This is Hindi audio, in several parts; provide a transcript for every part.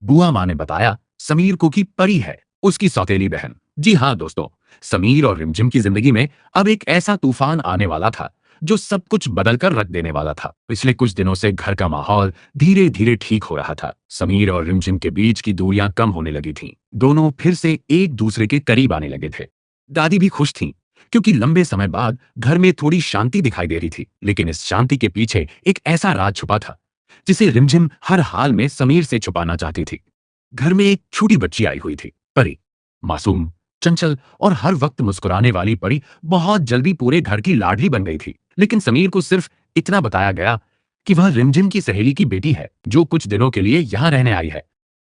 बुआ माँ ने बताया समीर को कि परी है उसकी सौतेली बहन। जी हाँ दोस्तों, समीर और रिमझिम की जिंदगी में अब एक ऐसा तूफान आने वाला था जो सब कुछ बदल कर रख देने वाला था। पिछले कुछ दिनों से घर का माहौल धीरे धीरे ठीक हो रहा था। समीर और रिमझिम के बीच की दूरियां कम होने लगी थीं। दोनों फिर से एक दूसरे के करीब आने लगे थे। दादी भी खुश थीं क्योंकि लंबे समय बाद घर में थोड़ी शांति दिखाई दे रही थी। लेकिन इस शांति के पीछे एक ऐसा राज छुपा था जिसे रिमझिम हर हाल में समीर से छुपाना चाहती थी। घर में एक छोटी बच्ची आई हुई थी, परी। मासूम, चंचल और हर वक्त मुस्कुराने वाली परी बहुत जल्दी पूरे घर की लाडली बन गई थी। लेकिन समीर को सिर्फ इतना बताया गया कि वह रिमझिम की सहेली की बेटी है जो कुछ दिनों के लिए यहाँ रहने आई है।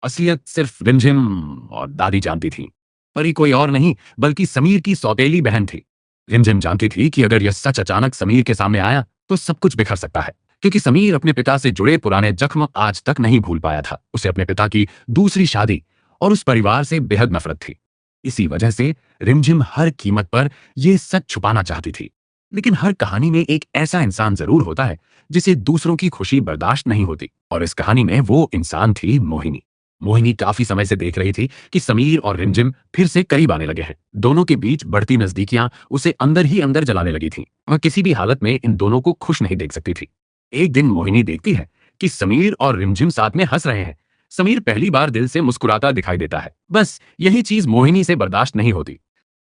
असलियत सिर्फ रिमझिम और दादी जानती थी। परी कोई और नहीं बल्कि समीर की सौतेली बहन थी। रिमझिम जानती थी कि अगर यह सच अचानक समीर के सामने आया तो सब कुछ बिखर सकता है, क्योंकि समीर अपने पिता से जुड़े पुराने जख्म आज तक नहीं भूल पाया था। उसे अपने पिता की दूसरी शादी और उस परिवार से बेहद नफरत थी। इसी वजह से रिमझिम हर कीमत पर यह सच छुपाना चाहती थी। लेकिन हर कहानी में एक ऐसा इंसान जरूर होता है जिसे दूसरों की खुशी बर्दाश्त नहीं होती, और इस कहानी में वो इंसान थी मोहिनी। मोहिनी काफी समय से देख रही थी कि समीर और रिमझिम फिर से करीब आने लगे हैं। दोनों के बीच बढ़ती नजदीकियां उसे अंदर ही अंदर जलाने लगी थीं। वह किसी भी हालत में इन दोनों को खुश नहीं देख सकती थी। एक दिन मोहिनी देखती है कि समीर और रिमझिम साथ में हंस रहे हैं। समीर पहली बार दिल से मुस्कुराता दिखाई देता है। बस यही चीज मोहिनी से बर्दाश्त नहीं होती।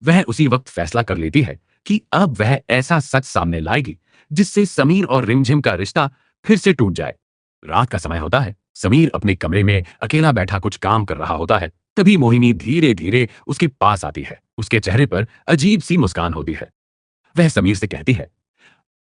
वह उसी वक्त फैसला कर लेती है कि अब वह ऐसा सच सामने लाएगी जिससे समीर और रिमझिम का रिश्ता फिर से टूट जाए। रात का समय होता है। समीर अपने कमरे में अकेला बैठा कुछ काम कर रहा होता है। तभी मोहिनी धीरे धीरे उसके पास आती है। उसके चेहरे पर अजीब सी मुस्कान होती है। वह समीर से कहती है,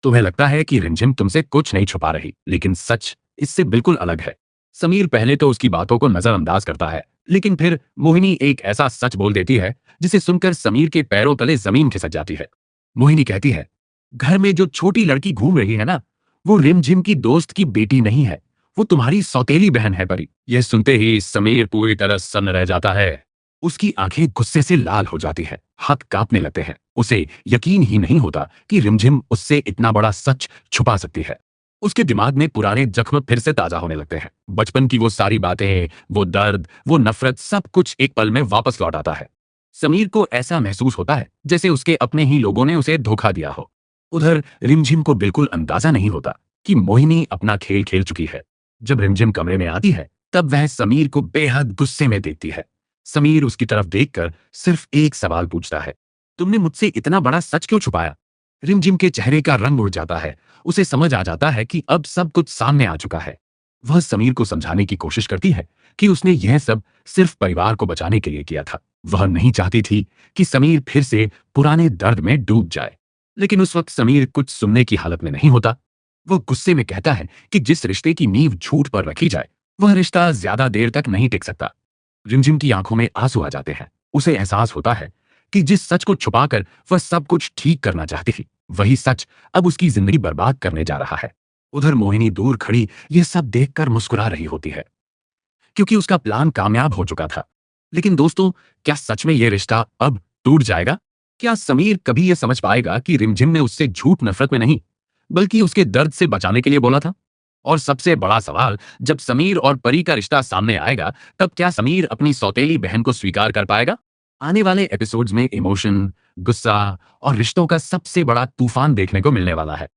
तुम्हें लगता है कि रिमझिम तुमसे कुछ नहीं छुपा रही, लेकिन सच इससे बिल्कुल अलग है। समीर पहले तो उसकी बातों को नजरअंदाज करता है, लेकिन फिर मोहिनी एक ऐसा सच बोल देती है जिसे सुनकर समीर के पैरों तले जमीन खिसक जाती है। मोहिनी कहती है, घर में जो छोटी लड़की घूम रही है ना, वो रिमझिम की दोस्त की बेटी नहीं है, वो तुम्हारी सौतेली बहन है परी। यह सुनते ही समीर पूरी तरह सन्न रह जाता है। उसकी आंखें गुस्से से लाल हो जाती हैं, हाथ कांपने लगते हैं। उसे यकीन ही नहीं होता कि रिमझिम उससे इतना बड़ा सच छुपा सकती है। उसके दिमाग में पुराने जख्म फिर से ताजा होने लगते हैं। बचपन की वो सारी बातें, वो दर्द, वो नफरत, सब कुछ एक पल में वापस लौट आता है। समीर को ऐसा महसूस होता है जैसे उसके अपने ही लोगों ने उसे धोखा दिया हो। उधर रिमझिम को बिल्कुल अंदाजा नहीं होता कि मोहिनी अपना खेल खेल चुकी है। जब रिमझिम कमरे में आती है तब वह समीर को बेहद गुस्से में देखती है। समीर उसकी तरफ देखकर सिर्फ एक सवाल पूछता है, तुमने मुझसे इतना बड़ा सच क्यों छुपाया? रिमझिम के चेहरे का रंग उड़ जाता है। उसे समझ आ जाता है कि अब सब कुछ सामने आ चुका है। वह समीर को समझाने की कोशिश करती है कि उसने यह सब सिर्फ परिवार को बचाने के लिए किया था। वह नहीं चाहती थी कि समीर फिर से पुराने दर्द में डूब जाए। लेकिन उस वक्त समीर कुछ सुनने की हालत में नहीं होता। वह गुस्से में कहता है कि जिस रिश्ते की नींव झूठ पर रखी जाए, वह रिश्ता ज्यादा देर तक नहीं टिक सकता। रिमझिम की आंखों में आंसू आ जाते हैं। उसे एहसास होता है कि जिस सच को छुपाकर वह सब कुछ ठीक करना चाहती थी, वही सच अब उसकी जिंदगी बर्बाद करने जा रहा है। उधर मोहिनी दूर खड़ी यह सब देखकर मुस्कुरा रही होती है, क्योंकि उसका प्लान कामयाब हो चुका था। लेकिन दोस्तों, क्या सच में यह रिश्ता अब टूट जाएगा? क्या समीर कभी यह समझ पाएगा कि रिमझिम ने उससे झूठ नफरत में नहीं, बल्कि उसके दर्द से बचाने के लिए बोला था? और सबसे बड़ा सवाल, जब समीर और परी का रिश्ता सामने आएगा, तब क्या समीर अपनी सौतेली बहन को स्वीकार कर पाएगा? आने वाले एपिसोड्स में इमोशन, गुस्सा और रिश्तों का सबसे बड़ा तूफान देखने को मिलने वाला है।